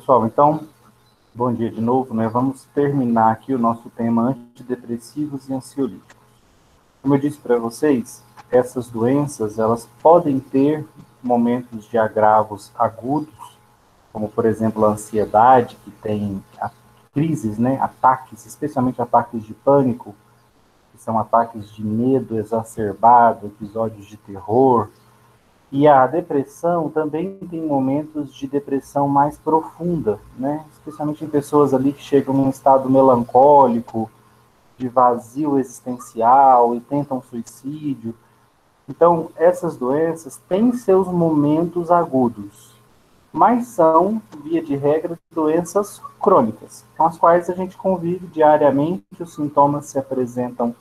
Pessoal, então, bom dia de novo, né? Vamos terminar aqui o nosso tema antidepressivos e ansiolíticos. Como eu disse para vocês, essas doenças, elas podem ter momentos de agravos agudos, como, por exemplo, a ansiedade, que tem crises, né? Ataques, especialmente ataques de pânico, que são ataques de medo exacerbado, episódios de terror. E a depressão também tem momentos de depressão mais profunda, né? Especialmente em pessoas ali que chegam num estado melancólico, de vazio existencial e tentam suicídio. Então, essas doenças têm seus momentos agudos, mas são, via de regra, doenças crônicas, com as quais a gente convive diariamente, os sintomas se apresentam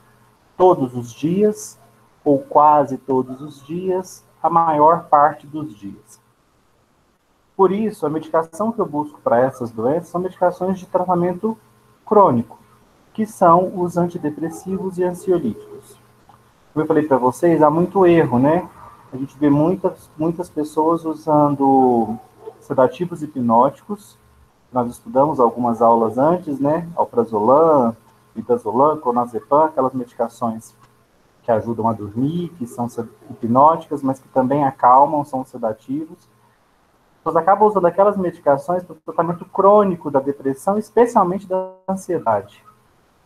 todos os dias, ou quase todos os dias, a maior parte dos dias. Por isso, a medicação que eu busco para essas doenças são medicações de tratamento crônico, que são os antidepressivos e ansiolíticos. Como eu falei para vocês, há muito erro, né? A gente vê muitas pessoas usando sedativos hipnóticos. Nós estudamos algumas aulas antes, né? Alprazolam, midazolam, clonazepam, aquelas medicações que ajudam a dormir, que são hipnóticas, mas que também acalmam, são sedativos. Nós acabamos usando aquelas medicações para o tratamento crônico da depressão, especialmente da ansiedade.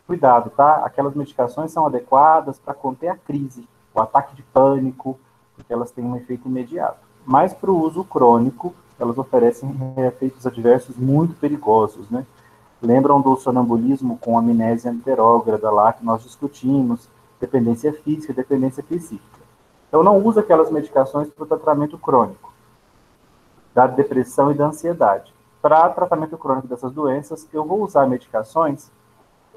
Cuidado, tá? Aquelas medicações são adequadas para conter a crise, o ataque de pânico, porque elas têm um efeito imediato. Mas para o uso crônico, elas oferecem efeitos adversos muito perigosos, né? Lembram do sonambulismo com amnésia anterógrada lá que nós discutimos, dependência física e dependência psíquica. Então não usa aquelas medicações para o tratamento crônico da depressão e da ansiedade. Para tratamento crônico dessas doenças, eu vou usar medicações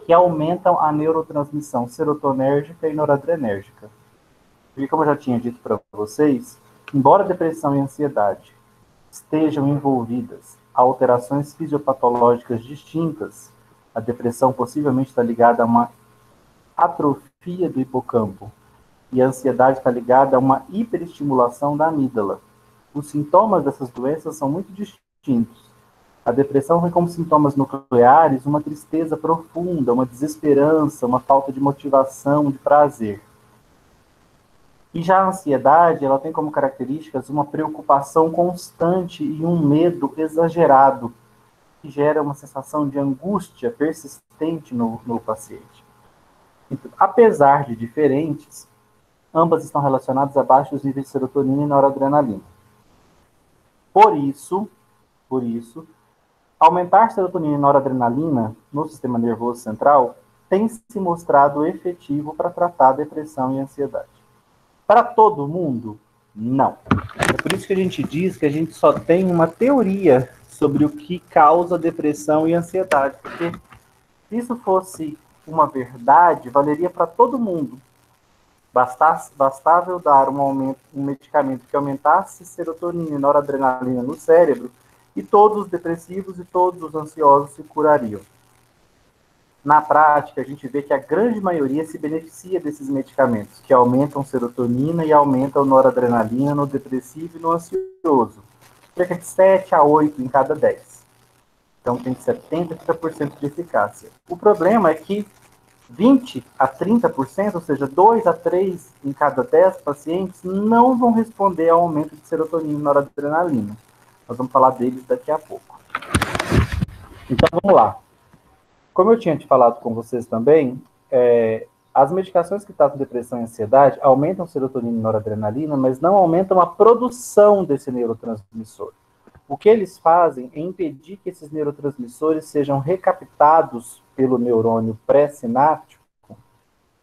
que aumentam a neurotransmissão serotonérgica e noradrenérgica. Porque, como eu já tinha dito para vocês, embora a depressão e a ansiedade estejam envolvidas a alterações fisiopatológicas distintas, a depressão possivelmente está ligada a uma atrofia do hipocampo e a ansiedade está ligada a uma hiperestimulação da amígdala. Os sintomas dessas doenças são muito distintos. A depressão vem como sintomas nucleares uma tristeza profunda, uma desesperança, uma falta de motivação, de prazer. E já a ansiedade, ela tem como características uma preocupação constante e um medo exagerado, que gera uma sensação de angústia persistente no paciente. Então, apesar de diferentes, ambas estão relacionadas a baixos níveis de serotonina e noradrenalina. Por isso, aumentar serotonina e noradrenalina no sistema nervoso central tem se mostrado efetivo para tratar a depressão e a ansiedade. Para todo mundo? Não. É por isso que a gente diz que a gente só tem uma teoria sobre o que causa depressão e ansiedade, porque se isso fosse uma verdade, valeria para todo mundo. Bastava eu dar um medicamento que aumentasse serotonina e noradrenalina no cérebro e todos os depressivos e todos os ansiosos se curariam. Na prática, a gente vê que a grande maioria se beneficia desses medicamentos, que aumentam serotonina e aumentam noradrenalina no depressivo e no ansioso. Cerca de 7 a 8 em cada 10. Então, tem 70% de eficácia. O problema é que 20 a 30%, ou seja, 2 a 3 em cada 10 pacientes, não vão responder ao aumento de serotonina e noradrenalina. Nós vamos falar deles daqui a pouco. Então, vamos lá. Como eu tinha te falado com vocês também, as medicações que tratam depressão e ansiedade aumentam serotonina e noradrenalina, mas não aumentam a produção desse neurotransmissor. O que eles fazem é impedir que esses neurotransmissores sejam recaptados pelo neurônio pré-sináptico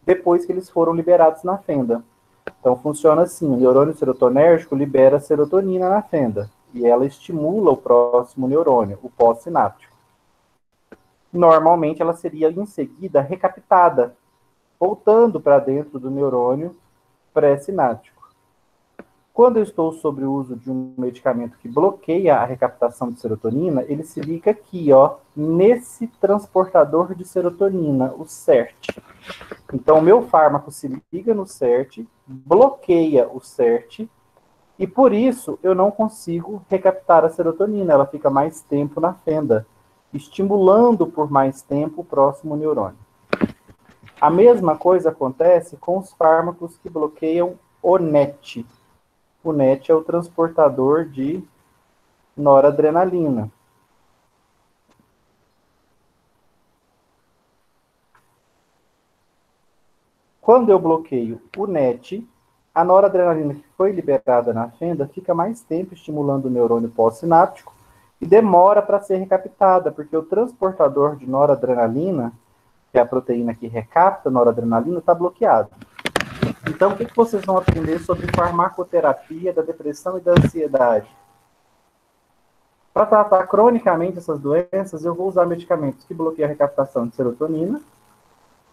depois que eles foram liberados na fenda. Então, funciona assim, o neurônio serotonérgico libera serotonina na fenda, e ela estimula o próximo neurônio, o pós-sináptico. Normalmente, ela seria, em seguida, recaptada, voltando para dentro do neurônio pré-sináptico. Quando eu estou sobre o uso de um medicamento que bloqueia a recaptação de serotonina, ele se liga aqui, ó, nesse transportador de serotonina, o SERT. Então, o meu fármaco se liga no SERT, bloqueia o SERT E por isso eu não consigo recaptar a serotonina, ela fica mais tempo na fenda, estimulando por mais tempo o próximo neurônio. A mesma coisa acontece com os fármacos que bloqueiam o NET. O NET é o transportador de noradrenalina. Quando eu bloqueio o NET, a noradrenalina que foi liberada na fenda fica mais tempo estimulando o neurônio pós-sináptico e demora para ser recaptada, porque o transportador de noradrenalina, que é a proteína que recapta a noradrenalina, está bloqueado. Então, o que vocês vão aprender sobre farmacoterapia da depressão e da ansiedade? Para tratar cronicamente essas doenças, eu vou usar medicamentos que bloqueiam a recaptação de serotonina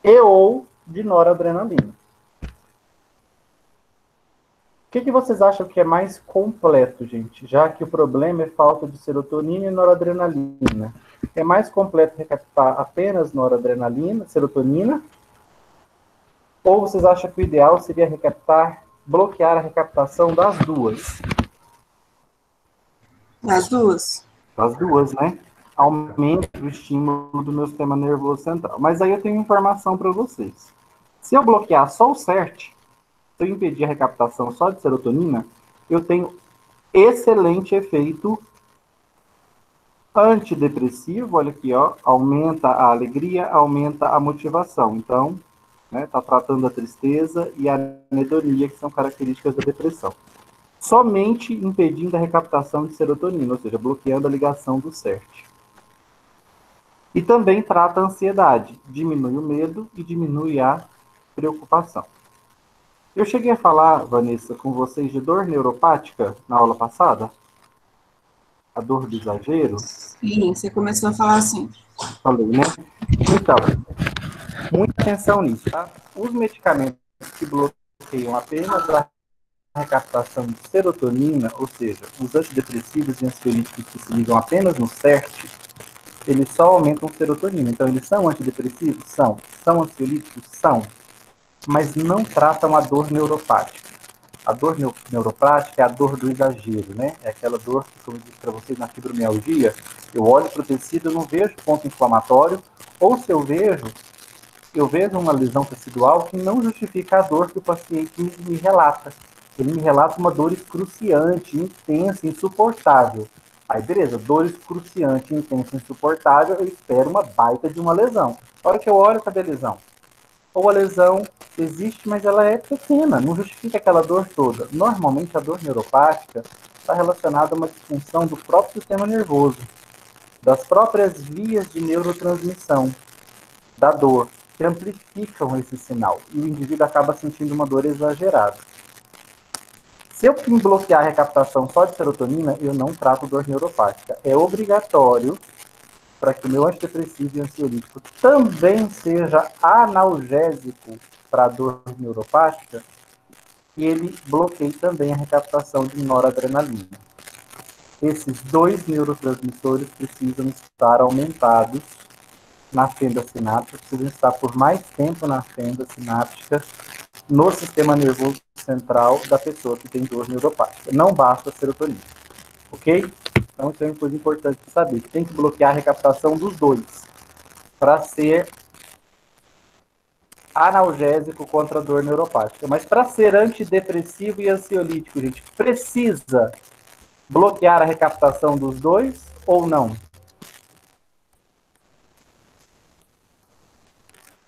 e ou de noradrenalina. O que vocês acham que é mais completo, gente? Já que o problema é falta de serotonina e noradrenalina. É mais completo recaptar apenas noradrenalina, serotonina? Ou vocês acham que o ideal seria recaptar, bloquear a recaptação das duas? Das duas. Das duas, né? Aumenta o estímulo do meu sistema nervoso central. Mas aí eu tenho informação para vocês. Se eu bloquear só o CERT, se eu impedir a recaptação só de serotonina, eu tenho excelente efeito antidepressivo, olha aqui, ó, aumenta a alegria, aumenta a motivação. Então, tá tratando a tristeza e a anedonia, que são características da depressão. Somente impedindo a recaptação de serotonina, ou seja, bloqueando a ligação do CERT. E também trata a ansiedade, diminui o medo e diminui a preocupação. Eu cheguei a falar, Vanessa, com vocês de dor neuropática na aula passada? A dor do exagero? Sim, você começou a falar assim. Falei, né? Então, muita atenção nisso, tá? Os medicamentos que bloqueiam apenas a recaptação de serotonina, ou seja, os antidepressivos e ansiolíticos que se ligam apenas no CERT, eles só aumentam serotonina. Então, eles são antidepressivos? São. São ansiolíticos? São. Mas não tratam a dor neuropática. A dor neuropática é a dor do exagero, né? É aquela dor que, como eu disse para vocês, na fibromialgia, eu olho para o tecido, eu não vejo ponto inflamatório, ou se eu vejo uma lesão tecidual que não justifica a dor que o paciente me relata. Ele me relata uma dor excruciante, intensa, insuportável. Aí, beleza, dor excruciante, intensa, insuportável, eu espero uma baita de uma lesão. A hora que eu olho, cadê a lesão? Ou a lesão existe, mas ela é pequena, não justifica aquela dor toda. Normalmente, a dor neuropática está relacionada a uma disfunção do próprio sistema nervoso, das próprias vias de neurotransmissão da dor, que amplificam esse sinal, e o indivíduo acaba sentindo uma dor exagerada. Se eu bloquear a recaptação só de serotonina, eu não trato dor neuropática. É obrigatório, para que o meu antidepressivo e ansiolítico também seja analgésico para a dor neuropática, e ele bloqueie também a recaptação de noradrenalina. Esses dois neurotransmissores precisam estar aumentados na fenda sináptica, precisam estar por mais tempo na fenda sináptica, no sistema nervoso central da pessoa que tem dor neuropática. Não basta a serotonina, ok? Então, isso é uma coisa importante de saber. Tem que bloquear a recaptação dos dois para ser analgésico contra a dor neuropática. Mas para ser antidepressivo e ansiolítico, gente, precisa bloquear a recaptação dos dois ou não?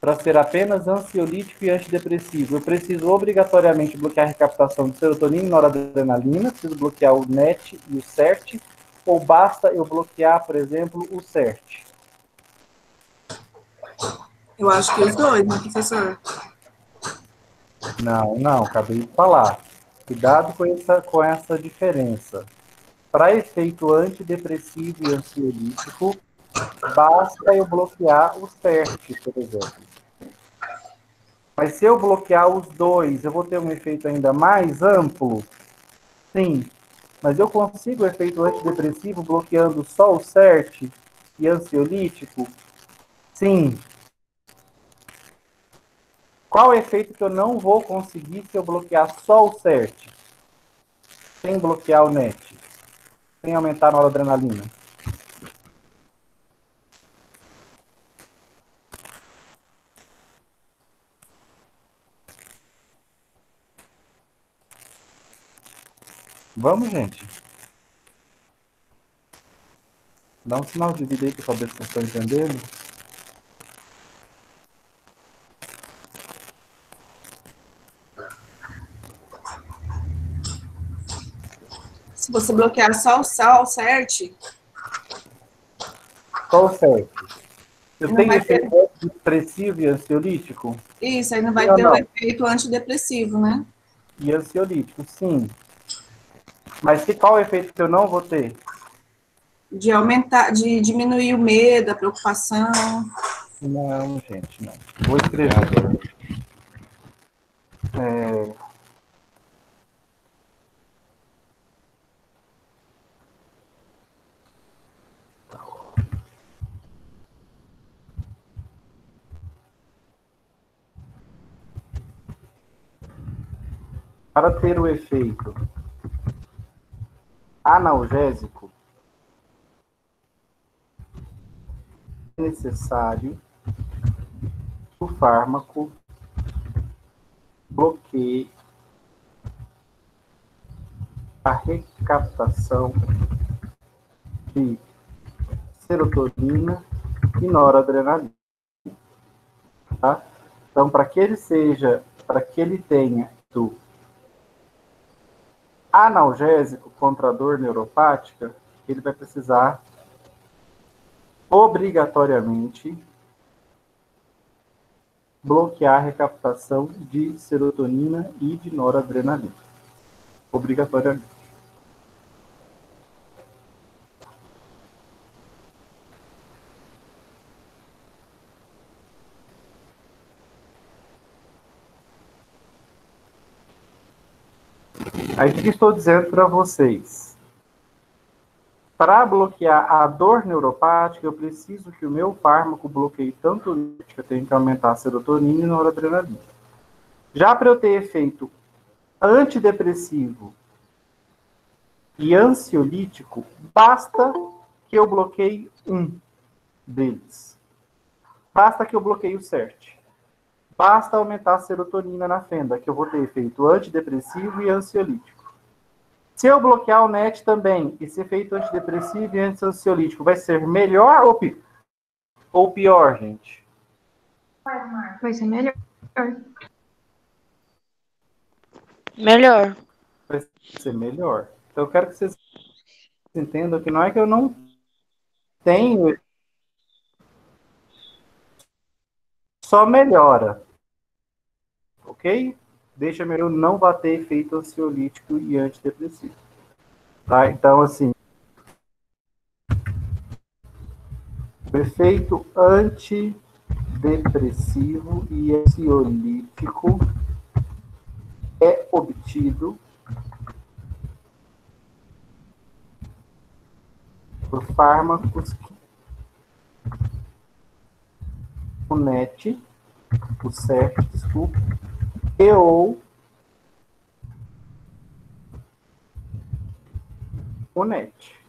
Para ser apenas ansiolítico e antidepressivo, eu preciso obrigatoriamente bloquear a recaptação de serotonina e noradrenalina, preciso bloquear o NET e o CERT, ou basta eu bloquear, por exemplo, o CERT? Eu acho que os dois, né, professor? Não, acabei de falar. Cuidado com essa diferença. Para efeito antidepressivo e ansiolítico, basta eu bloquear o CERT, por exemplo. Mas se eu bloquear os dois, eu vou ter um efeito ainda mais amplo? Sim. Mas eu consigo o efeito antidepressivo bloqueando só o CERT e ansiolítico? Sim. Qual é o efeito que eu não vou conseguir se eu bloquear só o CERT? sem bloquear o NET, sem aumentar a noradrenalina? Vamos, gente. Dá um sinal de vida aí para saber se vocês estão entendendo. Se você bloquear só o sal, certo? Qual o certo? Eu Não tenho vai efeito ter... depressivo e ansiolítico? Isso, aí não vai Sim ou ter o não? efeito antidepressivo, né? E ansiolítico, sim. Mas qual o efeito que eu não vou ter? De aumentar, de diminuir o medo, a preocupação. Não, gente, não. Vou escrever. Para ter o efeito analgésico, é necessário que o fármaco bloqueie a recaptação de serotonina e noradrenalina, tá? Então, para que ele tenha do analgésico contra a dor neuropática, ele vai precisar obrigatoriamente bloquear a recaptação de serotonina e de noradrenalina. Obrigatoriamente. Aí o que estou dizendo para vocês? Para bloquear a dor neuropática, eu preciso que o meu fármaco bloqueie tanto o NET, que eu tenho que aumentar a serotonina e noradrenalina. Já para eu ter efeito antidepressivo e ansiolítico, basta que eu bloqueie um deles. Basta que eu bloqueie o CERT. Basta aumentar a serotonina na fenda, que eu vou ter efeito antidepressivo e ansiolítico. Se eu bloquear o NET também, esse efeito antidepressivo e ansiolítico vai ser melhor ou pior, gente? Vai ser melhor. Melhor. Vai ser melhor. Então eu quero que vocês entendam que não é que eu não tenho, só melhora. Ok? Deixa eu não bater efeito ansiolítico e antidepressivo. Tá? Então, assim, o efeito antidepressivo e ansiolítico é obtido por fármacos o NET, o CERT, desculpa, e ou o NET.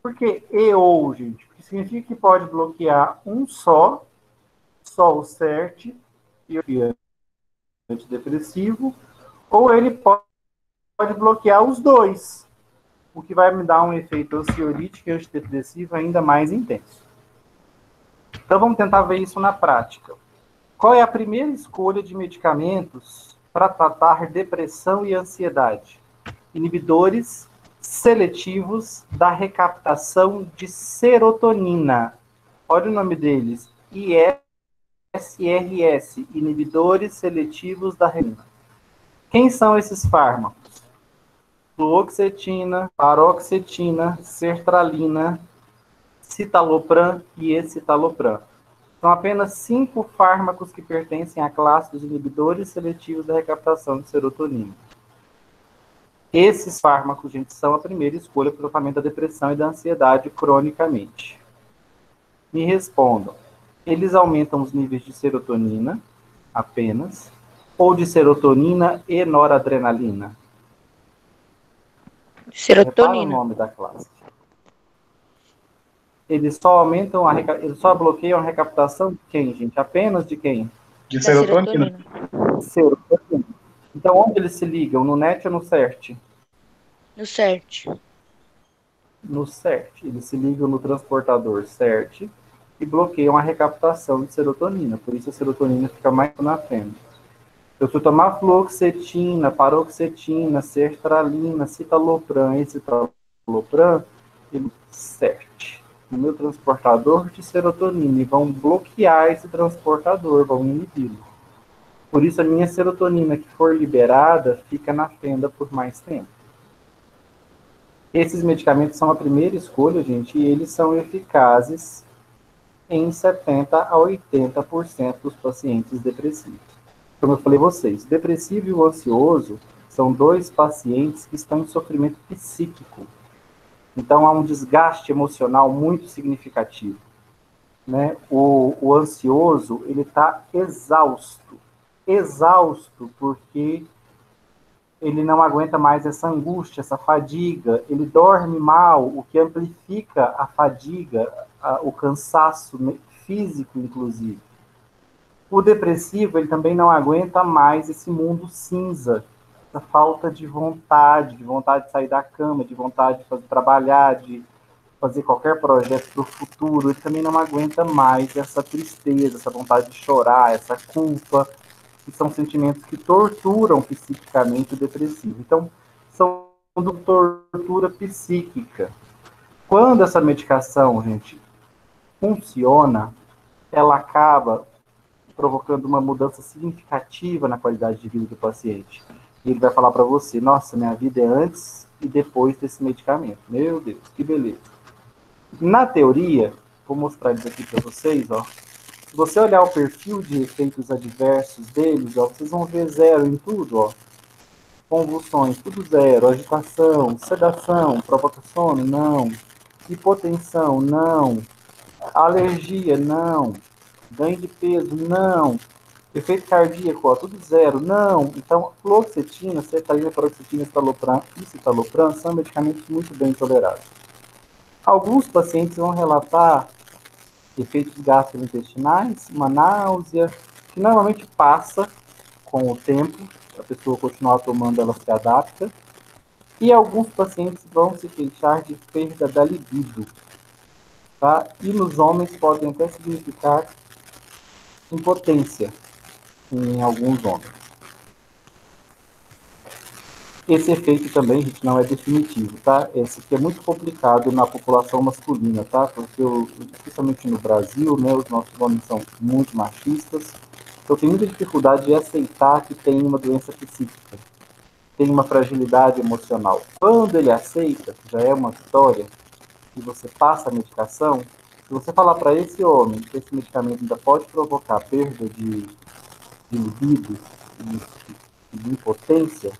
Por que e ou, gente? Porque significa que pode bloquear um só o CERT e o antidepressivo, ou ele pode bloquear os dois, o que vai me dar um efeito ansiolítico e antidepressivo ainda mais intenso. Então vamos tentar ver isso na prática. Qual é a primeira escolha de medicamentos para tratar depressão e ansiedade? Inibidores seletivos da recaptação de serotonina. Olha o nome deles. ISRS, inibidores seletivos da renina. Quem são esses fármacos? Fluoxetina, paroxetina, sertralina, citalopram e escitalopram. São apenas 5 fármacos que pertencem à classe dos inibidores seletivos da recaptação de serotonina. Esses fármacos, gente, são a primeira escolha para o tratamento da depressão e da ansiedade cronicamente. Me respondam, eles aumentam os níveis de serotonina apenas, ou de serotonina e noradrenalina? Repara o Serotonina. nome da classe. Eles só aumentam eles só bloqueiam a recaptação de quem, gente? Apenas de quem? De Da serotonina. serotonina. Serotonina. Então, onde eles se ligam? No NET ou no CERT? No CERT. No CERT. Eles se ligam no transportador CERT e bloqueiam a recaptação de serotonina. Por isso a serotonina fica mais na frente. Eu fui tomar fluoxetina, paroxetina, sertralina, citalopram e citalopram e CERT. No meu transportador de serotonina. E vão bloquear esse transportador, vão inibi-lo. Por isso, a minha serotonina que for liberada fica na fenda por mais tempo. Esses medicamentos são a primeira escolha, gente, e eles são eficazes em 70% a 80% dos pacientes depressivos. Como eu falei a vocês, o depressivo e o ansioso são dois pacientes que estão em sofrimento psíquico. Então, há um desgaste emocional muito significativo. Né? O ansioso, ele está exausto porque ele não aguenta mais essa angústia, essa fadiga, ele dorme mal, o que amplifica a fadiga, o cansaço físico, inclusive. O depressivo, ele também não aguenta mais esse mundo cinza, essa falta de vontade de sair da cama, de vontade de trabalhar, de fazer qualquer projeto para o futuro. Ele também não aguenta mais essa tristeza, essa vontade de chorar, essa culpa, que são sentimentos que torturam psiquicamente o depressivo. Então, são tortura psíquica. Quando essa medicação, gente, funciona, ela acaba provocando uma mudança significativa na qualidade de vida do paciente. E ele vai falar para você, nossa, minha vida é antes e depois desse medicamento. Meu Deus, que beleza. Na teoria, vou mostrar isso aqui para vocês, ó. Se você olhar o perfil de efeitos adversos deles, ó, vocês vão ver zero em tudo, ó. Convulsões, tudo zero. Agitação, sedação, provoca sono, não. Hipotensão, não. Alergia, não. Ganho de peso, não. Efeito cardíaco, ó, tudo zero, não. Então, fluoxetina, sertralina, paroxetina, estalopram e citalopram são medicamentos muito bem tolerados. Alguns pacientes vão relatar efeitos gastrointestinais, uma náusea, que normalmente passa com o tempo, a pessoa continuar tomando, ela se adapta. E alguns pacientes vão se queixar de perda da libido. Tá? E nos homens podem até significar impotência em alguns homens. Esse efeito também, gente, não é definitivo, tá? Esse aqui é muito complicado na população masculina, tá? Porque, especialmente no Brasil, né, os nossos homens são muito machistas, então tem muita dificuldade de aceitar que tem uma doença psíquica, tem uma fragilidade emocional. Quando ele aceita, já é uma vitória, e você passa a medicação, se você falar para esse homem que esse medicamento ainda pode provocar perda de libido e de impotência,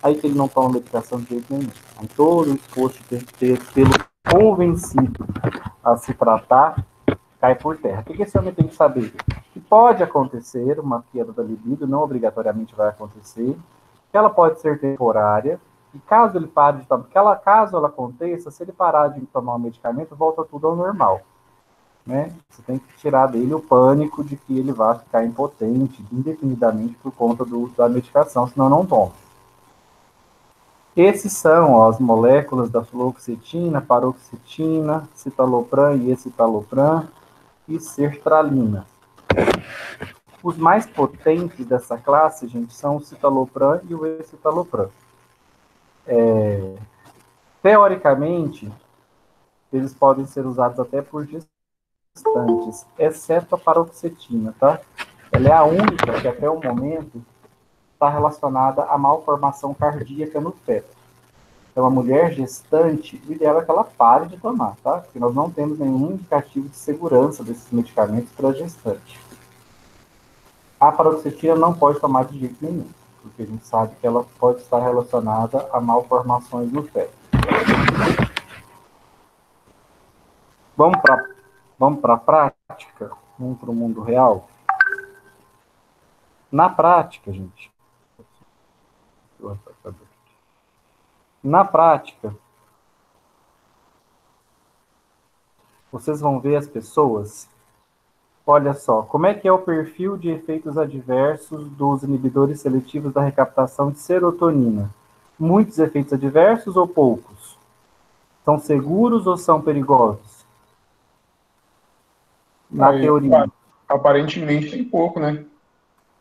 aí que ele não toma medicação de jeito nenhum. Aí todo o esforço de pelo convencido a se tratar cai por terra. O que esse homem tem que saber? Que pode acontecer uma queda da libido, não obrigatoriamente vai acontecer, que ela pode ser temporária, e caso ele pare de tomar, caso ela aconteça, se ele parar de tomar o medicamento, volta tudo ao normal. Né? Você tem que tirar dele o pânico de que ele vai ficar impotente indefinidamente por conta da medicação, senão não toma. Esses são, ó, as moléculas da fluoxetina, paroxetina, citalopram e escitalopram e sertralina. Os mais potentes dessa classe, gente, são o citalopram e o escitalopram. Teoricamente, eles podem ser usados até por gestantes, exceto a paroxetina, tá? Ela é a única que até o momento está relacionada à malformação cardíaca no feto. Então, a mulher gestante, o ideal é que ela pare de tomar, tá? Porque nós não temos nenhum indicativo de segurança desses medicamentos para a gestante. A paroxetina não pode tomar de jeito nenhum, porque a gente sabe que ela pode estar relacionada a malformações no feto. Vamos para a prática? Vamos para o mundo real? Na prática, gente, Na prática, vocês vão ver as pessoas. Olha só, como é que é o perfil de efeitos adversos dos inibidores seletivos da recaptação de serotonina? Muitos efeitos adversos ou poucos? São seguros ou são perigosos? Na teoria. Aparentemente tem pouco, né?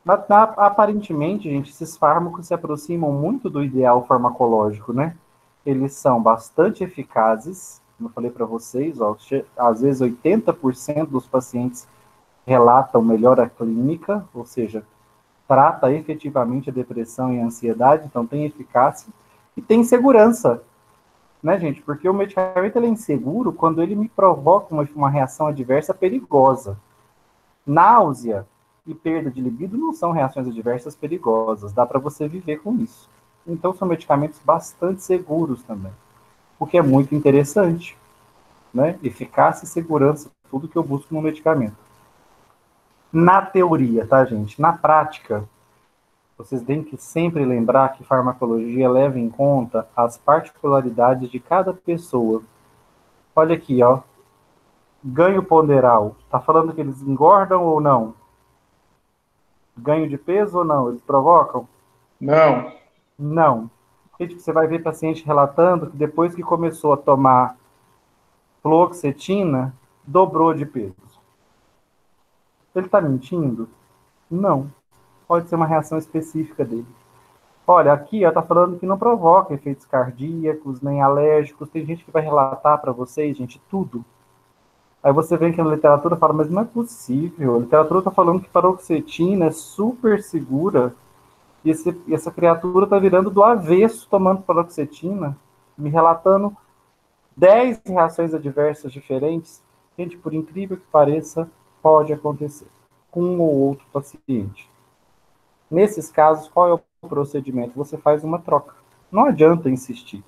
Aparentemente, gente, esses fármacos se aproximam muito do ideal farmacológico, né? Eles são bastante eficazes, como eu falei para vocês, ó, às vezes 80% dos pacientes relatam melhora clínica, ou seja, trata efetivamente a depressão e a ansiedade, então tem eficácia e tem segurança, né, gente? Porque o medicamento ele é inseguro quando ele me provoca uma reação adversa perigosa. Náusea e perda de libido não são reações adversas perigosas, dá para você viver com isso. Então são medicamentos bastante seguros também, o que é muito interessante, né? Eficácia e segurança, tudo que eu busco no medicamento. Na teoria, tá, gente? Na prática, vocês têm que sempre lembrar que farmacologia leva em conta as particularidades de cada pessoa. Olha aqui, ó. Ganho ponderal. Tá falando que eles engordam ou não? Ganho de peso ou não? Eles provocam? Não. Não. Gente, você vai ver paciente relatando que depois que começou a tomar fluoxetina, dobrou de peso. Ele está mentindo? Não. Pode ser uma reação específica dele. Olha, aqui está falando que não provoca efeitos cardíacos, nem alérgicos. Tem gente que vai relatar para vocês, gente, tudo. Aí você vê que na literatura fala, mas não é possível. A literatura está falando que paroxetina é super segura e essa criatura está virando do avesso tomando paroxetina, me relatando 10 reações adversas diferentes. Gente, por incrível que pareça, pode acontecer com um ou outro paciente. Nesses casos, qual é o procedimento? Você faz uma troca. Não adianta insistir.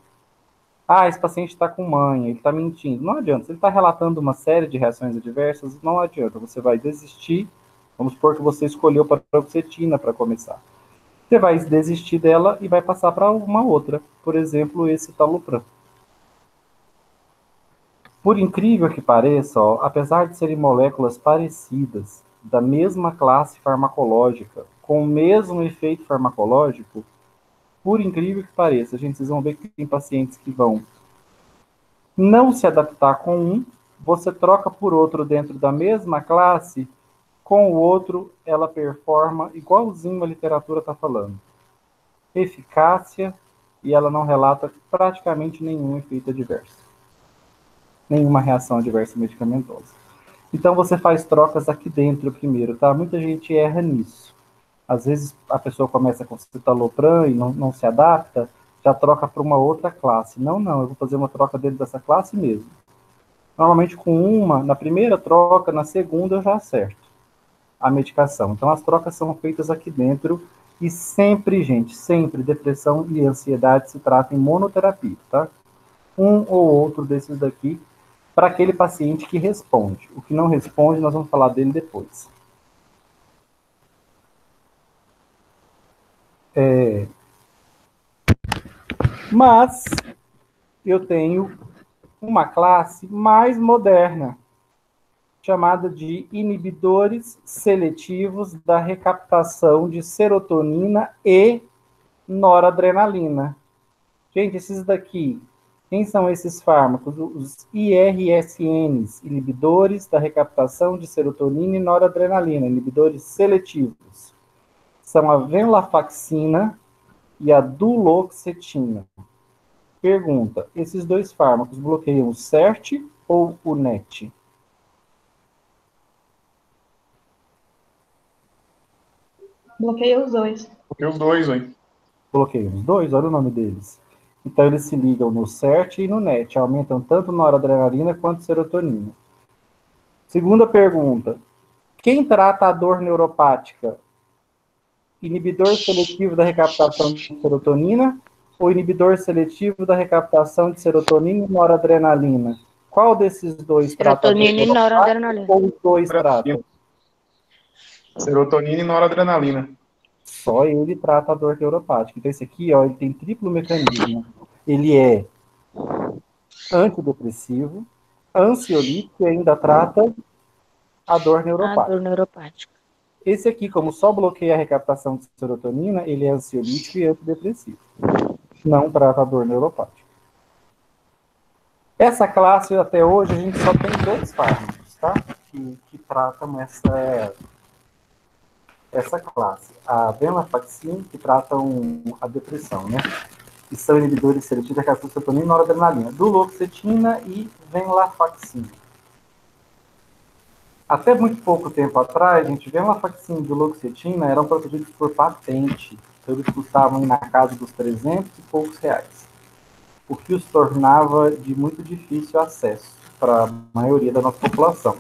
Ah, esse paciente está com manha, ele está mentindo. Não adianta. Se ele está relatando uma série de reações adversas, não adianta. Você vai desistir. Vamos supor que você escolheu paroxetina para começar. Você vai desistir dela e vai passar para uma outra. Por exemplo, esse talopram. Por incrível que pareça, ó, apesar de serem moléculas parecidas, da mesma classe farmacológica, com o mesmo efeito farmacológico, por incrível que pareça, gente, vocês vão ver que tem pacientes que vão não se adaptar com um, você troca por outro dentro da mesma classe, com o outro ela performa igualzinho a literatura está falando. Eficácia, e ela não relata praticamente nenhum efeito adverso. Nenhuma reação adversa medicamentosa. Então você faz trocas aqui dentro primeiro, tá? Muita gente erra nisso. Às vezes a pessoa começa com citalopram e não se adapta, já troca para uma outra classe. Não, eu vou fazer uma troca dentro dessa classe mesmo. Normalmente com uma, na primeira troca, na segunda eu já acerto a medicação. Então as trocas são feitas aqui dentro e sempre, gente, sempre depressão e ansiedade se tratam em monoterapia, tá? Um ou outro desses daqui para aquele paciente que responde. O que não responde, nós vamos falar dele depois. Mas eu tenho uma classe mais moderna, chamada de inibidores seletivos da recaptação de serotonina e noradrenalina. Gente, esses daqui, quem são esses fármacos? Os IRSNs, inibidores da recaptação de serotonina e noradrenalina, inibidores seletivos. São a venlafaxina e a duloxetina. Pergunta, esses dois fármacos bloqueiam o CERT ou o NET? Bloqueia os dois. Porque os dois, hein? Bloqueiam os dois, olha o nome deles. Então eles se ligam no CERT e no NET, aumentam tanto noradrenalina quanto serotonina. Segunda pergunta, quem trata a dor neuropática? Inibidor seletivo da recaptação de serotonina ou inibidor seletivo da recaptação de serotonina e noradrenalina? Qual desses dois trata? Serotonina e noradrenalina. Ou os dois tratam? Serotonina e noradrenalina. Só ele trata a dor neuropática. Então esse aqui, ó, ele tem triplo mecanismo. Ele é antidepressivo, ansiolítico e ainda trata a dor A neuropática. dor neuropática. Esse aqui, como só bloqueia a recaptação de serotonina, ele é ansiolítico e antidepressivo. Não trata a dor neuropática. Essa classe, até hoje, a gente só tem 2 fármacos, tá? Que tratam essa classe. A venlafaxine, que tratam a depressão, né? Que são inibidores seletivos da recaptação de serotonina e noradrenalina. Duloxetina e venlafaxine. Até muito pouco tempo atrás, a gente vê venlafaxine e duloxetina eram protegidos por patente. Então, eles custavam na casa dos 300 e poucos reais, o que os tornava de muito difícil acesso para a maioria da nossa população.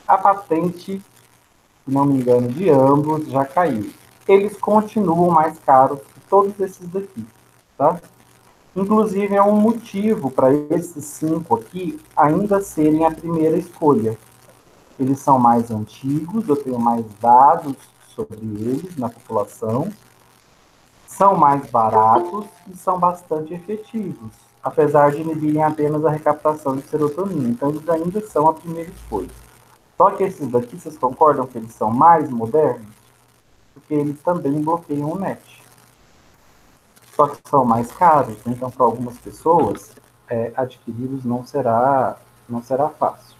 A patente, se não me engano, de ambos já caiu. Eles continuam mais caros que todos esses daqui, tá? Inclusive, é um motivo para esses 5 aqui ainda serem a primeira escolha. Eles são mais antigos, eu tenho mais dados sobre eles na população, são mais baratos e são bastante efetivos, apesar de inibirem apenas a recaptação de serotonina. Então, eles ainda são a primeira escolha. Só que esses daqui, vocês concordam que eles são mais modernos? Porque eles também bloqueiam o NET. Só que são mais caros, né? Então, para algumas pessoas, adquiri-los não será fácil.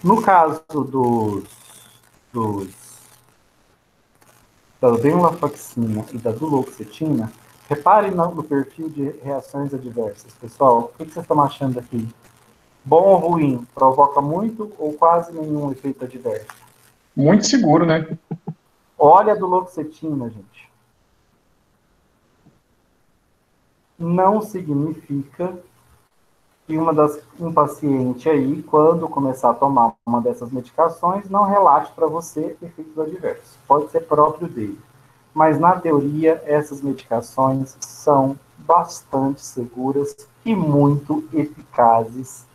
No caso da venlafaxina e da duloxetina, reparem no perfil de reações adversas. Pessoal, o que vocês estão achando aqui? Bom ou ruim? Provoca muito ou quase nenhum efeito adverso? Muito seguro, né? Olha a duloxetina, gente. Não significa que um paciente aí, quando começar a tomar uma dessas medicações, não relate para você efeitos adversos. Pode ser próprio dele. Mas, na teoria, essas medicações são bastante seguras e muito eficazes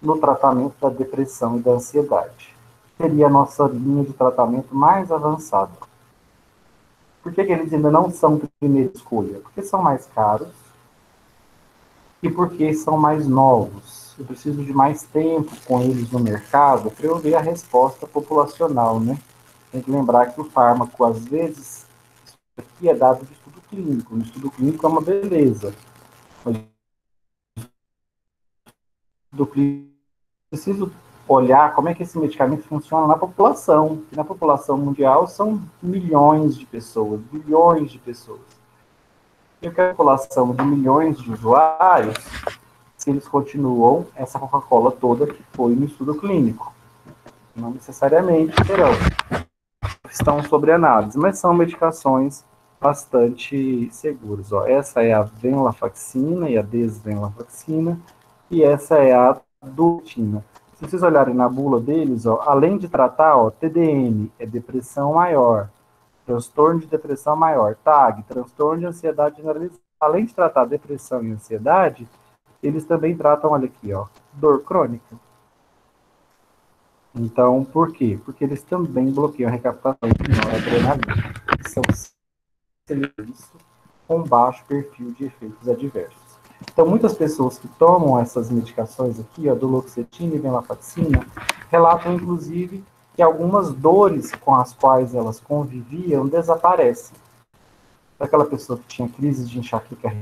no tratamento da depressão e da ansiedade. Seria a nossa linha de tratamento mais avançada. Por que eles ainda não são primeira escolha? Porque são mais caros e porque são mais novos. Eu preciso de mais tempo com eles no mercado para eu ver a resposta populacional, né? Tem que lembrar que o fármaco, às vezes, isso aqui é dado de estudo clínico. No estudo clínico é uma beleza. Mas do clínico, preciso olhar como é que esse medicamento funciona na população. E na população mundial são milhões de pessoas, bilhões de pessoas. E a população de milhões de usuários, se eles continuam essa Coca-Cola toda que foi no estudo clínico. Não necessariamente terão. Estão sobre análise, mas são medicações bastante seguras. Ó, essa é a venlafaxina e a desvenlafaxina, e essa é a duloxetina. Se vocês olharem na bula deles, ó, além de tratar, ó, TDM é depressão maior, transtorno de depressão maior, TAG, transtorno de ansiedade generalizada. Além de tratar depressão e ansiedade, eles também tratam, olha aqui, ó, dor crônica. Então, por quê? Porque eles também bloqueiam a recaptação de noradrenalina. São serviços com baixo perfil de efeitos adversos. Então, muitas pessoas que tomam essas medicações aqui, a duloxetina e venlafaxina, relatam, inclusive, que algumas dores com as quais elas conviviam desaparecem. Aquela pessoa que tinha crises de enxaqueca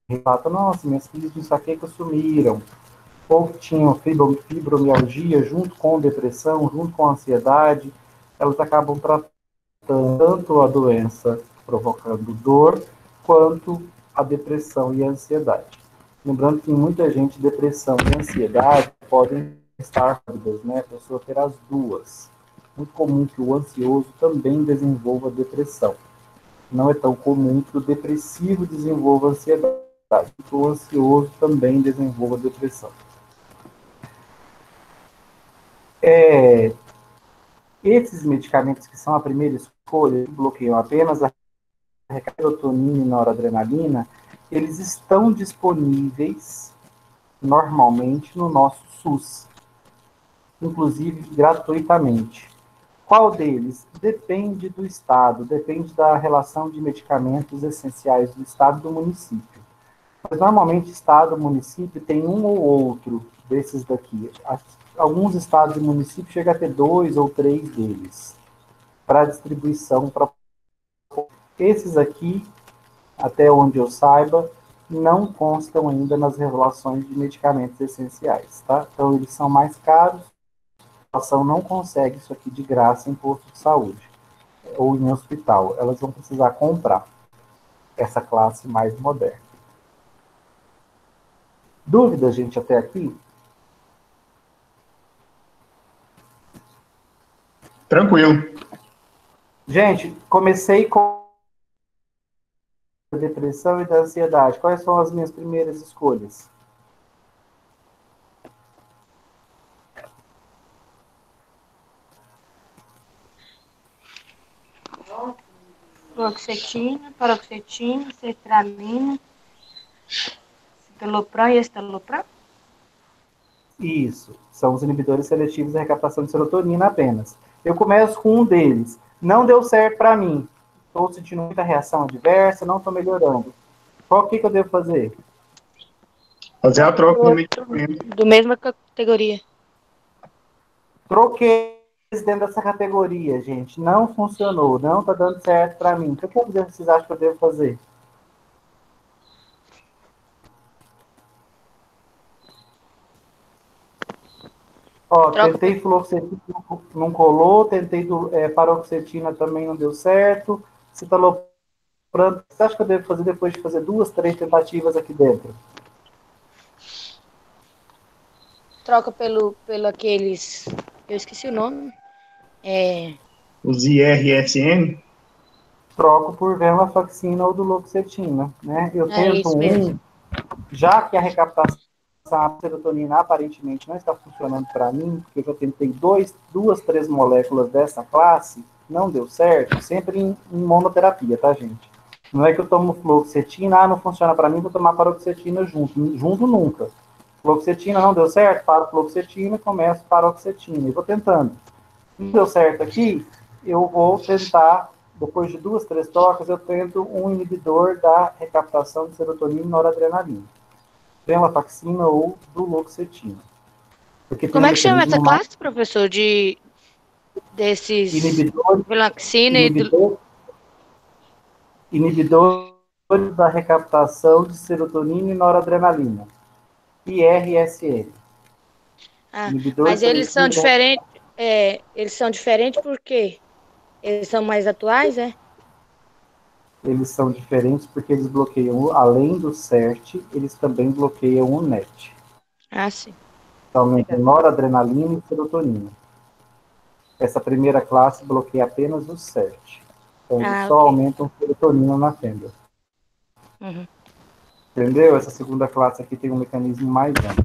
relata, nossa, minhas crises de enxaqueca sumiram. Ou que tinham fibromialgia junto com depressão, junto com ansiedade, elas acabam tratando tanto a doença provocando dor, quanto a depressão e a ansiedade. Lembrando que em muita gente, depressão e ansiedade podem estar rápidas, né? A pessoa ter as duas. Muito comum que o ansioso também desenvolva depressão. Não é tão comum que o depressivo desenvolva ansiedade, que o ansioso também desenvolva depressão. Esses medicamentos que são a primeira escolha, que bloqueiam apenas a serotonina e noradrenalina, eles estão disponíveis normalmente no nosso SUS, inclusive gratuitamente. Qual deles? Depende do estado, depende da relação de medicamentos essenciais do estado e do município. Mas, normalmente, estado e município tem um ou outro desses daqui. Alguns estados e municípios chegam a ter 2 ou 3 deles para distribuição. Esses aqui, até onde eu saiba, não constam ainda nas relações de medicamentos essenciais, tá? Então, eles são mais caros, a população não consegue isso aqui de graça em posto de saúde ou em hospital. Elas vão precisar comprar essa classe mais moderna. Dúvidas, gente, até aqui? Tranquilo. Gente, comecei com a depressão e da ansiedade. Quais são as minhas primeiras escolhas? Fluoxetina, paroxetina, sertralina, citalopram e estalopram. Isso, são os inibidores seletivos da recaptação de serotonina apenas. Eu começo com um deles. Não deu certo para mim. Estou sentindo muita reação adversa, não estou melhorando. Qual que eu devo fazer? Fazer a troca do Outro medicamento. do mesma categoria. Troquei dentro dessa categoria, gente. Não funcionou, não está dando certo para mim. O que vocês acham que eu devo fazer? Ó, tentei fluoxetina, não colou, tentei paroxetina, também não deu certo. Citalopram, o que você acha que eu devo fazer depois de fazer 2, 3 tentativas aqui dentro? Troca pelo aqueles... Eu esqueci o nome. Os IRSN. Troco por venlafaxina ou duloxetina, né? Eu tento Isso mesmo. já que a recaptação da serotonina aparentemente não está funcionando para mim, porque eu já tentei 2, 3 moléculas dessa classe, não deu certo, sempre em monoterapia, tá, gente? Não é que eu tomo fluoxetina, não funciona para mim, vou tomar paroxetina junto nunca. Fluoxetina não deu certo, paro fluoxetina e começo paroxetina, e vou tentando. Não deu certo aqui, eu vou tentar, depois de 2, 3 trocas, eu tento um inibidor da recaptação de serotonina e noradrenalina. Venlafaxina ou duloxetina. Como é que chama essa classe, professor, desses venlafaxina inibidores da recaptação de serotonina e noradrenalina. IRSN. Mas eles são diferentes. Eles são diferentes porque eles são mais atuais, é? Eles são diferentes porque eles bloqueiam, além do CERT, eles também bloqueiam o NET. Ah, sim. Aumenta noradrenalina e serotonina. Essa primeira classe bloqueia apenas o CERT. Então, eles só aumentam serotonina na fenda. Uhum. Entendeu? Essa segunda classe aqui tem um mecanismo mais amplo.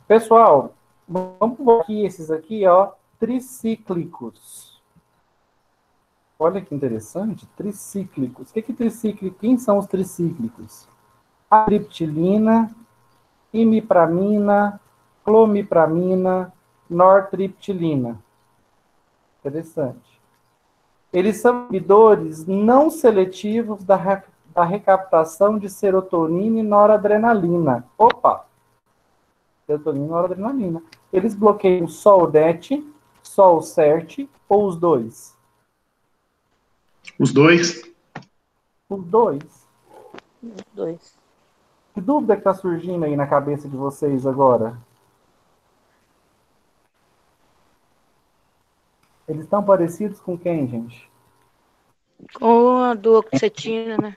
Pessoal, vamos ver aqui esses aqui, ó, tricíclicos. Olha que interessante, tricíclicos. O que é tricíclico? Quem são os tricíclicos? Triptilina, imipramina, clomipramina, nortriptilina. Interessante. Eles são inibidores não seletivos da recaptação de serotonina e noradrenalina. Opa! Serotonina e noradrenalina. Eles bloqueiam só o DET, só o CERT ou os dois? Os dois. Os dois. Os dois. Que dúvida que está surgindo aí na cabeça de vocês agora? Eles estão parecidos com quem, gente? Com a duloxetina, né?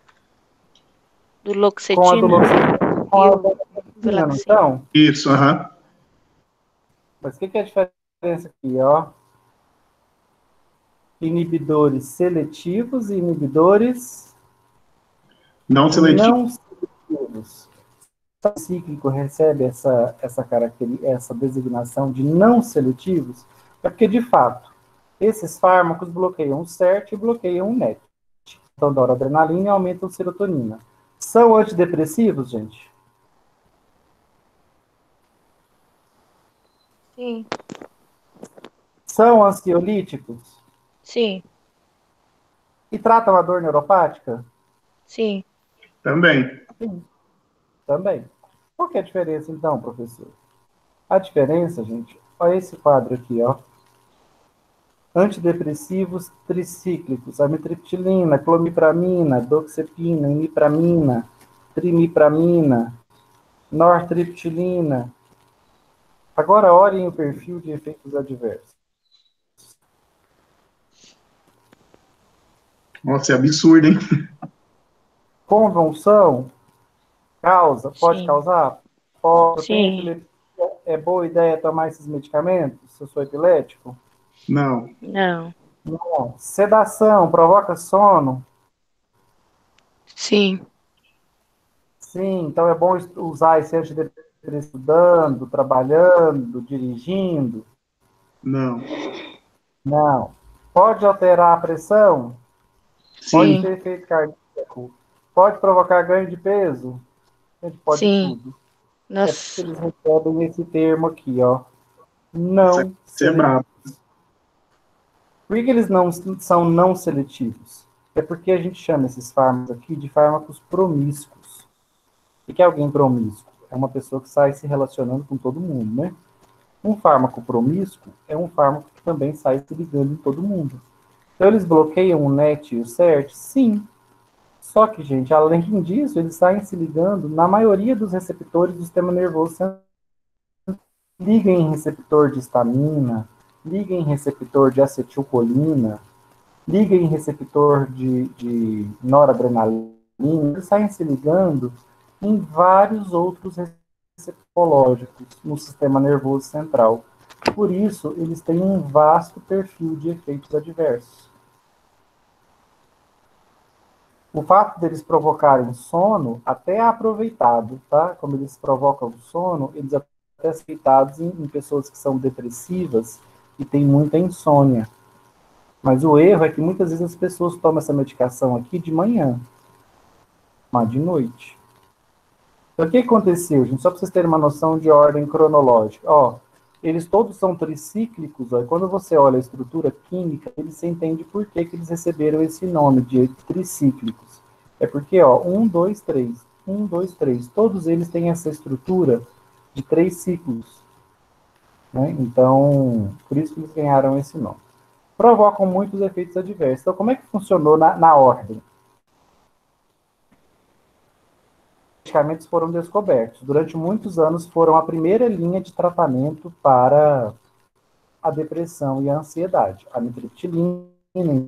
Duloxetina. Com a duloxetina. Com a duloxetina, não então? Isso, aham. Mas o que é a diferença aqui, ó? Inibidores seletivos e inibidores não seletivos. O cíclico recebe essa designação de não seletivos, é porque, de fato, esses fármacos bloqueiam o CERT e bloqueiam o NET. Então, noradrenalina e aumentam a serotonina. São antidepressivos, gente? Sim. São ansiolíticos? Sim. E tratam a dor neuropática? Sim. Também. Sim, também. Qual que é a diferença, então, professor? A diferença, gente, olha esse quadro aqui, ó. Antidepressivos tricíclicos, amitriptilina, clomipramina, doxepina, imipramina, trimipramina, nortriptilina. Agora olhem o perfil de efeitos adversos. Nossa, é absurdo, hein? Convulsão, pode Sim. causar? Pode. Tem Sim. epilepsia, é boa ideia tomar esses medicamentos se eu sou epilético? Não. Não. Não. Sedação, provoca sono? Sim. Sim, então é bom usar esse antidepressivo estudando, trabalhando, dirigindo? Não. Não. Pode alterar a pressão? Pode Sim. ter efeito cardíaco? Pode provocar ganho de peso? Gente, pode Sim. tudo. É porque Nossa. eles recebem esse termo aqui, ó. Isso Não é brabo. seletivos. Por que eles não são não seletivos? É porque a gente chama esses fármacos aqui de fármacos promíscuos. O que é alguém promíscuo? É uma pessoa que sai se relacionando com todo mundo, né? Um fármaco promíscuo é um fármaco que também sai se ligando em todo mundo. Então, eles bloqueiam o NET e o CERT? Sim. Só que, gente, além disso, eles saem se ligando na maioria dos receptores do sistema nervoso central. Liga em receptor de histamina, liga em receptor de acetilcolina, liga em receptor de noradrenalina, eles saem se ligando em vários outros receptológicos no sistema nervoso central. Por isso, eles têm um vasto perfil de efeitos adversos. O fato deles provocarem sono até é aproveitado, tá? Como eles provocam sono, eles até são aceitados em pessoas que são depressivas e têm muita insônia. Mas o erro é que muitas vezes as pessoas tomam essa medicação aqui de manhã, mas de noite. Então, o que aconteceu, gente? Só para vocês terem uma noção de ordem cronológica. Ó, eles todos são tricíclicos, ó, e quando você olha a estrutura química, você entende por que eles receberam esse nome de tricíclicos. É porque, ó, 1, 2, 3, 1, 2, 3, todos eles têm essa estrutura de 3 ciclos. Né? Então, por isso que eles ganharam esse nome. Provocam muitos efeitos adversos. Então, como é que funcionou na ordem? Medicamentos foram descobertos. Durante muitos anos foram a primeira linha de tratamento para a depressão e a ansiedade. A amitriptilina,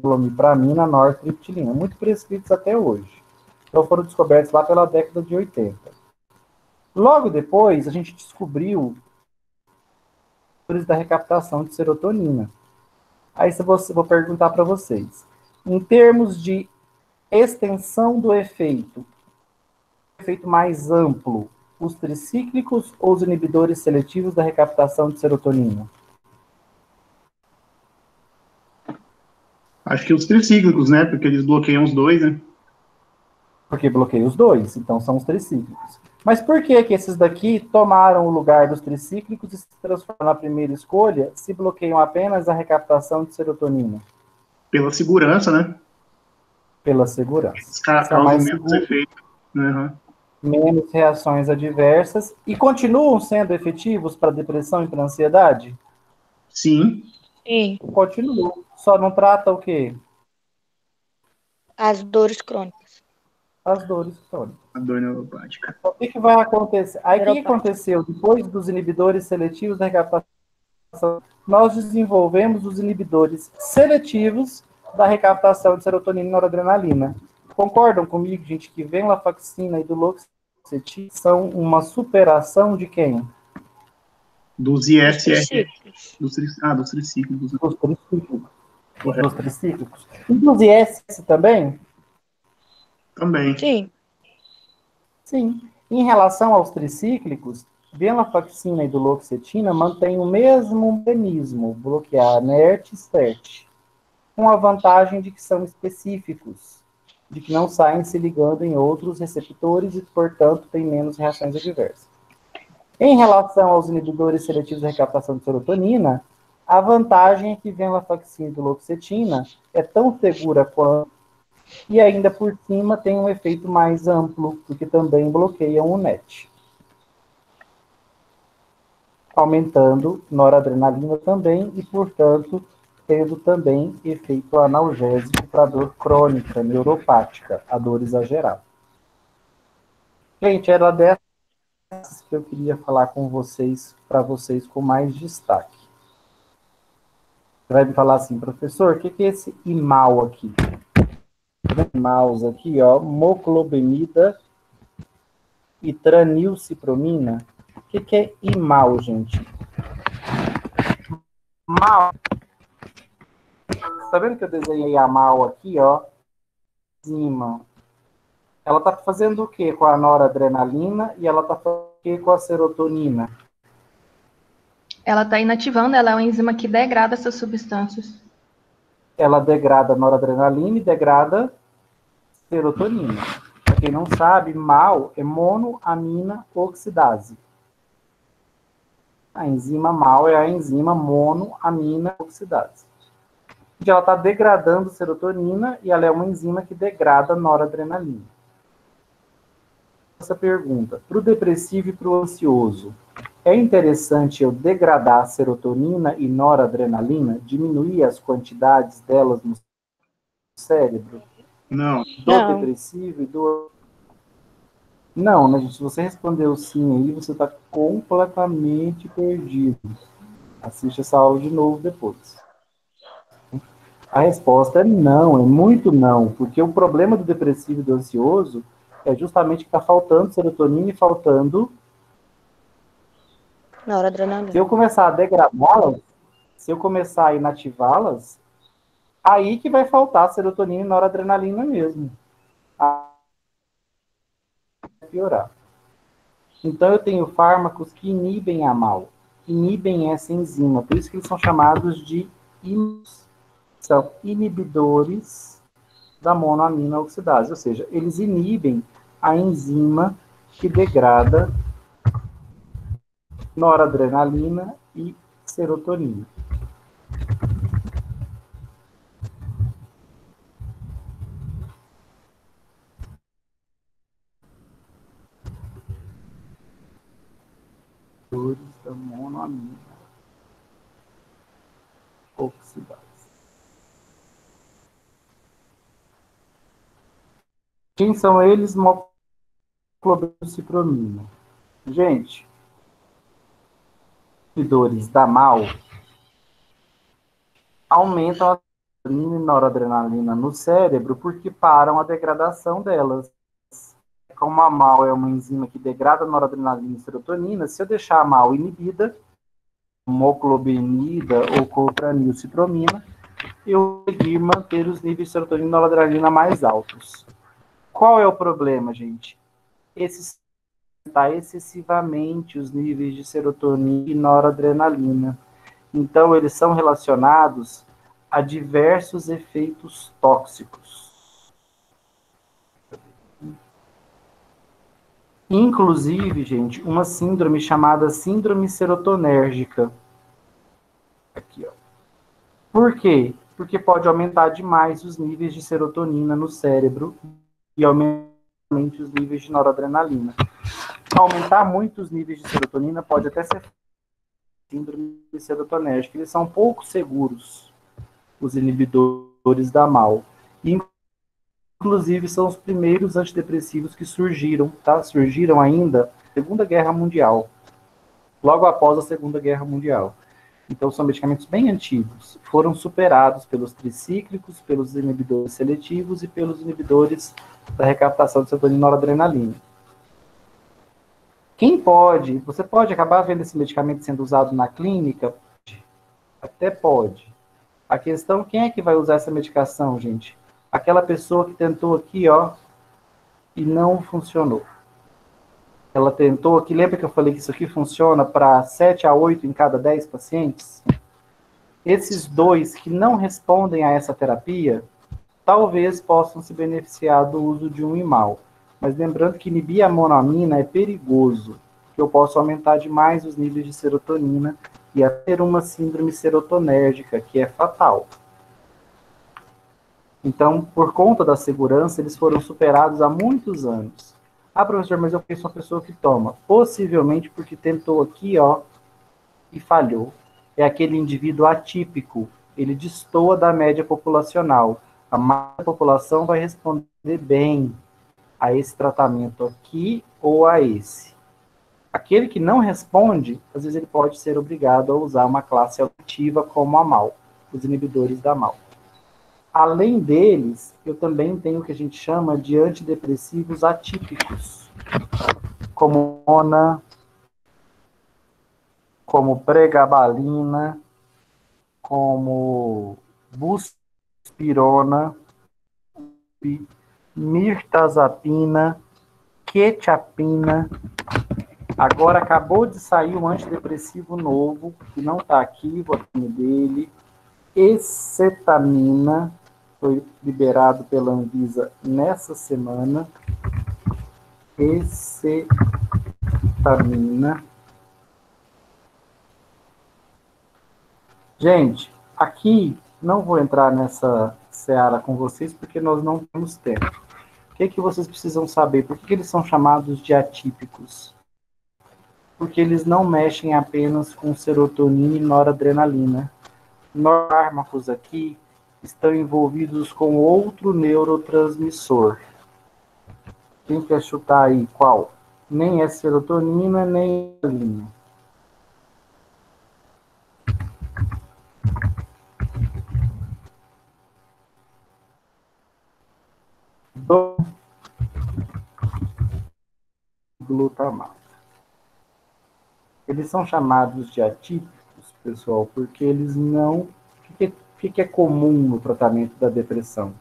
clomipramina, nortriptilina, muito prescritos até hoje. Então foram descobertos lá pela década de 80. Logo depois, a gente descobriu da recaptação de serotonina. Aí vou perguntar para vocês. Em termos de extensão do efeito mais amplo, os tricíclicos ou os inibidores seletivos da recaptação de serotonina? Acho que os tricíclicos, né? Porque eles bloqueiam os dois, né? Porque bloqueiam os dois, então são os tricíclicos. Mas por que esses daqui tomaram o lugar dos tricíclicos e se transformaram na primeira escolha se bloqueiam apenas a recaptação de serotonina? Pela segurança, né? Pela segurança. Os caras São causam mais menos seguros, efeito. Uhum. menos reações adversas e continuam sendo efetivos para depressão e para ansiedade? Sim. Sim. Continuam. Só não trata o quê? As dores crônicas. As dores crônicas. A dor neuropática. Então, o que vai acontecer? Aí, o que aconteceu? Depois dos inibidores seletivos da recaptação, nós desenvolvemos os inibidores seletivos da recaptação de serotonina e noradrenalina. Concordam comigo, gente, que venlafaxina e duloxetina são uma superação de quem? Dos ISR. Dos Dos tricíclicos. Dos tricíclicos. Correto. Dos tricíclicos. E dos IS também? Também. Sim. Sim. Em relação aos tricíclicos, venlafaxina e duloxetina mantêm o mesmo mecanismo, bloquear NERT e STERT, com a vantagem de que são específicos, de que não saem se ligando em outros receptores e, portanto, têm menos reações adversas. Em relação aos inibidores seletivos de recaptação de serotonina, a vantagem é que venlafaxina e duloxetina é tão segura quanto, e ainda por cima tem um efeito mais amplo, porque também bloqueiam o NET. Aumentando noradrenalina também e, portanto, tendo também efeito analgésico para dor crônica, neuropática, a dor exagerada. Gente, era dessas que eu queria falar com vocês, para vocês com mais destaque. Você vai me falar assim, professor, o que é esse IMAL aqui? IMALs aqui, ó, moclobemida e tranilcipromina. O que é IMAL, gente? MAL. Tá vendo que eu desenhei a MAL aqui, ó? Enzima. Ela tá fazendo o que com a noradrenalina e ela tá fazendo o que com a serotonina? Ela está inativando, ela é uma enzima que degrada essas substâncias. Ela degrada noradrenalina e degrada serotonina. Para quem não sabe, MAL é monoamina oxidase. A enzima MAL é a enzima monoamina oxidase. Ela está degradando serotonina e ela é uma enzima que degrada noradrenalina. Essa pergunta, para o depressivo e para o ansioso, é interessante eu degradar serotonina e noradrenalina, diminuir as quantidades delas no cérebro? Não. Do depressivo e do... Não, né, gente? Se você respondeu sim aí, você está completamente perdido. Assiste essa aula de novo depois. A resposta é não, é muito não, porque o problema do depressivo e do ansioso é justamente que está faltando serotonina e faltando noradrenalina. Se eu começar a degradá-las, se eu começar a inativá-las, aí que vai faltar serotonina e noradrenalina mesmo. A piorar. Então eu tenho fármacos que inibem a MAL, inibem essa enzima, por isso que eles são chamados de são inibidores da monoamina oxidase, ou seja, eles inibem a enzima que degrada noradrenalina e serotonina. Da monoamina oxidase. Quem são eles? Moclobemida. Gente, inibidores da MAL aumentam a noradrenalina no cérebro porque param a degradação delas. Como a MAL é uma enzima que degrada noradrenalina e serotonina, se eu deixar a MAL inibida, moclobemida ou copranilcipromina, eu vou conseguir manter os níveis de serotonina e noradrenalina mais altos. Qual é o problema, gente? Está excessivamente os níveis de serotonina e noradrenalina. Então, eles são relacionados a diversos efeitos tóxicos. Inclusive, gente, uma síndrome chamada síndrome serotonérgica. Aqui, ó. Por quê? Porque pode aumentar demais os níveis de serotonina no cérebro e aumentar os níveis de noradrenalina. Aumentar muito os níveis de serotonina pode até ser síndrome serotonérgica. Eles são pouco seguros, os inibidores da MAL. Inclusive, são os primeiros antidepressivos que surgiram, tá? Surgiram ainda na Segunda Guerra Mundial, logo após a Segunda Guerra Mundial. Então, são medicamentos bem antigos. Foram superados pelos tricíclicos, pelos inibidores seletivos e pelos inibidores da recaptação de serotonina e noradrenalina. Você pode acabar vendo esse medicamento sendo usado na clínica? Até pode. A questão, quem é que vai usar essa medicação, gente? Aquela pessoa que tentou aqui, ó, e não funcionou. Ela tentou aqui, lembra que eu falei que isso aqui funciona para 7 a 8 em cada 10 pacientes? Esses 2 que não respondem a essa terapia, talvez possam se beneficiar do uso de um IMAL. Mas lembrando que inibir a monoamina é perigoso. eu posso aumentar demais os níveis de serotonina e ter uma síndrome serotonérgica, que é fatal. Então, por conta da segurança, eles foram superados há muitos anos. Ah, professor, mas eu conheço uma pessoa que toma. Possivelmente porque tentou aqui, ó, e falhou. É aquele indivíduo atípico. Ele destoa da média populacional. A média da população vai responder bem a esse tratamento aqui ou a esse. Aquele que não responde, às vezes ele pode ser obrigado a usar uma classe alternativa como a MAO, os inibidores da MAO. Além deles, eu também tenho o que a gente chama de antidepressivos atípicos, como ona, como pregabalina, como buspirona, mirtazapina, quetiapina. Agora acabou de sair um antidepressivo novo, que não está aqui, vou ter dele, escetamina, foi liberado pela Anvisa nessa semana. Escetamina. Gente, aqui não vou entrar nessa seara com vocês porque nós não temos tempo. O que vocês precisam saber? Por que eles são chamados de atípicos? Porque eles não mexem apenas com serotonina e noradrenalina. Fármacos aqui estão envolvidos com outro neurotransmissor. Quem quer chutar aí qual? Nem é serotonina, nem adrenalina. Glutamato. Eles são chamados de atípicos, pessoal, porque eles não... O que é comum no tratamento da depressão?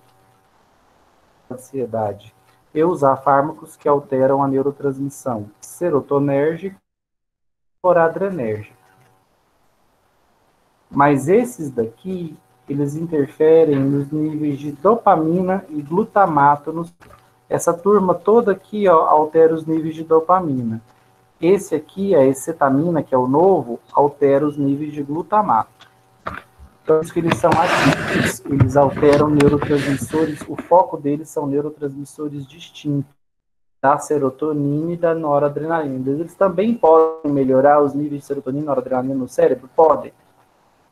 Ansiedade. Eu usar fármacos que alteram a neurotransmissão serotonérgica e noradrenérgica. Mas esses daqui, eles interferem nos níveis de dopamina e glutamato. Essa turma toda aqui, ó, altera os níveis de dopamina. Esse aqui, a escetamina, que é o novo, altera os níveis de glutamato. Então, isso que eles são atípicos, eles alteram neurotransmissores, o foco deles são neurotransmissores distintos, da serotonina e da noradrenalina. Eles também podem melhorar os níveis de serotonina e noradrenalina no cérebro? Podem.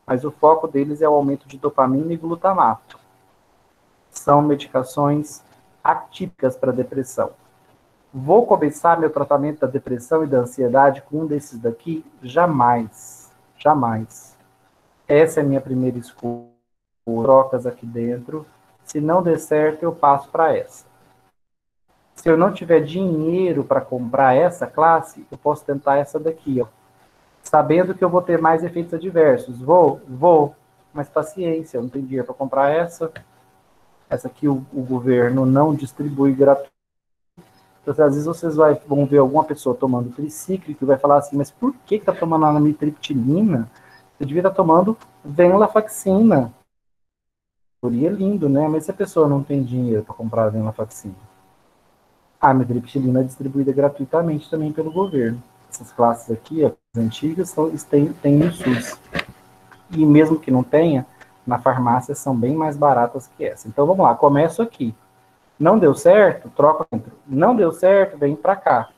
Mas o foco deles é o aumento de dopamina e glutamato. São medicações atípicas para depressão. Vou começar meu tratamento da depressão e da ansiedade com um desses daqui? Jamais. Jamais. Essa é a minha primeira escolha. Trocas aqui dentro. Se não der certo, eu passo para essa. Se eu não tiver dinheiro para comprar essa classe, eu posso tentar essa daqui, ó. Sabendo que eu vou ter mais efeitos adversos. Vou. Mas paciência, eu não tenho dinheiro para comprar essa. Essa aqui o governo não distribui gratuito. Então, às vezes vocês vão ver alguma pessoa tomando tricíclico e vai falar assim, mas por que está tomando amitriptilina? Você devia estar tomando venlafaxina. Seria lindo, né? Mas se a pessoa não tem dinheiro para comprar venlafaxina? A amitriptilina é distribuída gratuitamente também pelo governo. Essas classes aqui, as antigas, têm no SUS. E mesmo que não tenha, na farmácia são bem mais baratas que essa. Então vamos lá, começo aqui. Não deu certo, troca dentro. Não deu certo, vem para cá.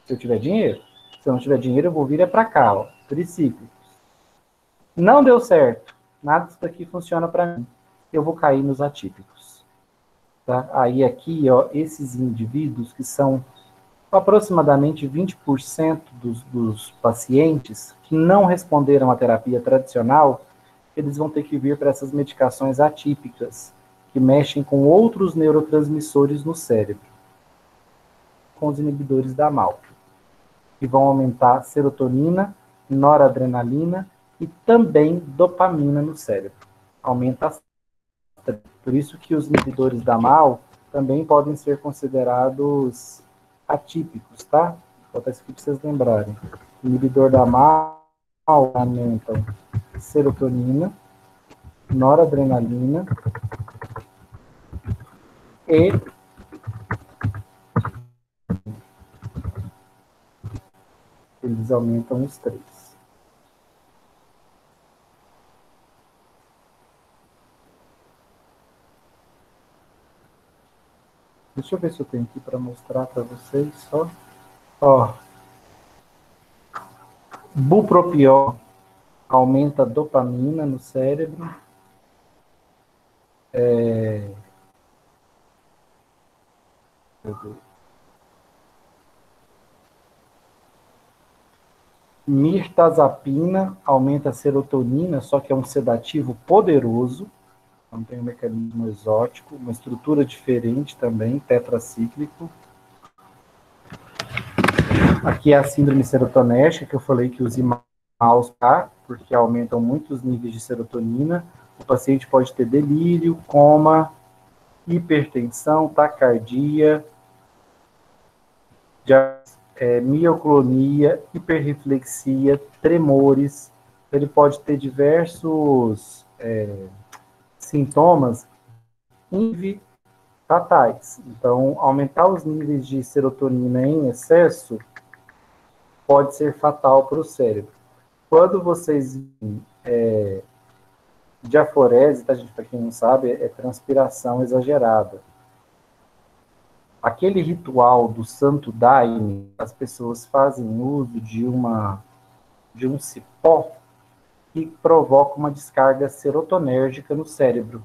Se eu tiver dinheiro. Se eu não tiver dinheiro, eu vou vir para cá, ó. Tricíclicos. Não deu certo. Nada disso aqui funciona para mim. Eu vou cair nos atípicos. Tá? Aí aqui, ó, esses indivíduos que são aproximadamente 20% dos pacientes que não responderam à terapia tradicional, eles vão ter que vir para essas medicações atípicas, que mexem com outros neurotransmissores no cérebro, com os inibidores da MAO, que vão aumentar serotonina, noradrenalina e também dopamina no cérebro. Aumenta a... Por isso que os inibidores da MAO também podem ser considerados atípicos, tá? Vou botar isso aqui para vocês lembrarem. O inibidor da MAO aumenta serotonina, noradrenalina e Eles aumentam os três. Deixa eu ver se eu tenho aqui para mostrar para vocês só. Ó, bupropion aumenta a dopamina no cérebro. Mirtazapina aumenta a serotonina, só que é um sedativo poderoso. Então tem um mecanismo exótico, uma estrutura diferente também, tetracíclico. Aqui é a síndrome serotonérgica, que eu falei que os maus, tá? Porque aumentam muito os níveis de serotonina. O paciente pode ter delírio, coma, hipertensão, taquicardia, mioclonia, hiperreflexia, tremores. Ele pode ter diversos sintomas fatais. Então, aumentar os níveis de serotonina em excesso pode ser fatal para o cérebro. Quando vocês diaforese, tá, gente? Para quem não sabe, é transpiração exagerada. Aquele ritual do Santo Daime, as pessoas fazem uso de um cipó que provoca uma descarga serotonérgica no cérebro.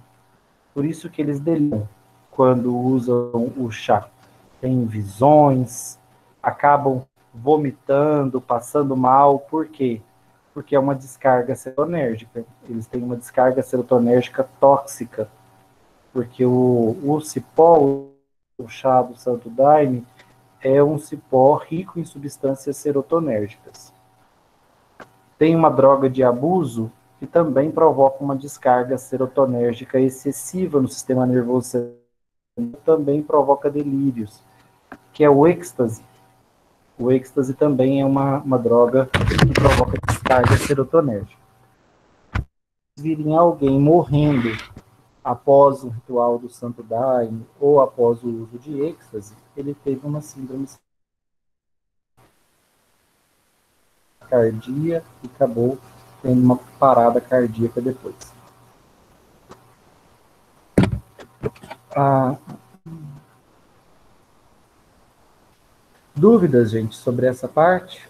Por isso que eles deliram quando usam o chá. Tem visões, acabam vomitando, passando mal. Por quê? Porque é uma descarga serotonérgica. Eles têm uma descarga serotonérgica tóxica. Porque o cipó, o chá do Santo Daime, é um cipó rico em substâncias serotonérgicas. Tem uma droga de abuso que também provoca uma descarga serotonérgica excessiva no sistema nervoso central, também provoca delírios, que é o êxtase. O êxtase também é uma droga que provoca descarga serotonérgica. Se virem alguém morrendo após o ritual do Santo Daime ou após o uso de êxtase, ele teve uma síndrome cardíaca e acabou tendo uma parada cardíaca depois. Dúvidas, gente, sobre essa parte?